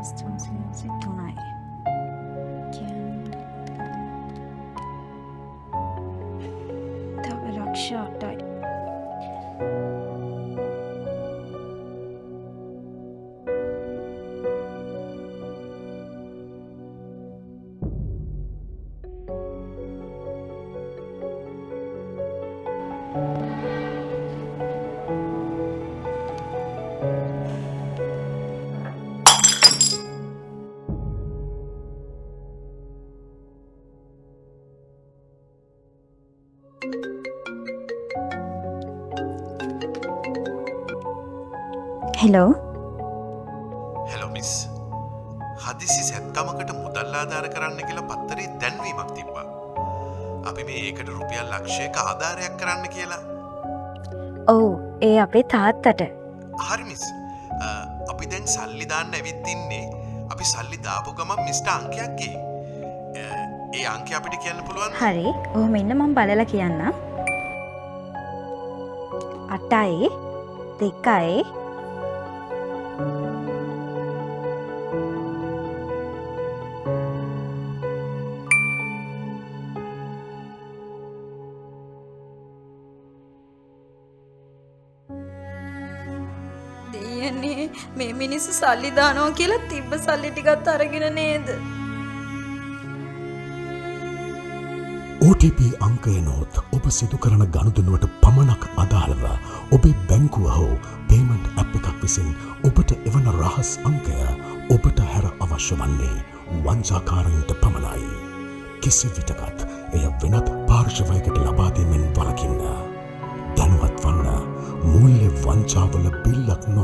3 තව ලක්ෂ 8යි. Hello hello miss හදිසි සැත්කමකට මුදල් ආධාර කරන්න කියලා පත්තරේ දැන්වීමක් තිබ්බා. අපි මේ ඒකට රුපියල් ලක්ෂයක ආධාරයක් කරන්න කියලා. ඔව් ඒ අපේ තාත්තට. හරි මිස්. අපි දැන් සල්ලි දාන්න ඇවිත් ඉන්නේ. අපි සල්ලි දාපු ගමන් මිස්ටර් අංකයක් ගේ. ඒ අංකය අපිට කියන්න පුළුවන්? හරි ඔහොම ඉන්න මම බලලා කියන්නම්. 8යි 2යි දෙයනේ මේ මිනිස්සු සල්ලි දානවා කියලා තිබ්බ සල්ලි ටිකත් අරගෙන නේද? OTP අංකය නොත් ඔබ සිදු කරන ගනුදෙනුවට පමණක් අදාළව ඔබේ බැංකුව හෝ පේමන්ට් ඇප් එකක් විසින් ඔබට එවන රහස් අංකය ඔබට හැර අවශ්‍ය වන්නේ වංචාකාරයින්ට පමණයි. කිසි විටකත් එය වෙනත් පාර්ශවයකට ලබා දීමෙන් වළකින්න. දැනුවත් වන්න. මූල්‍ය වංචාවල බිල්ලක් නො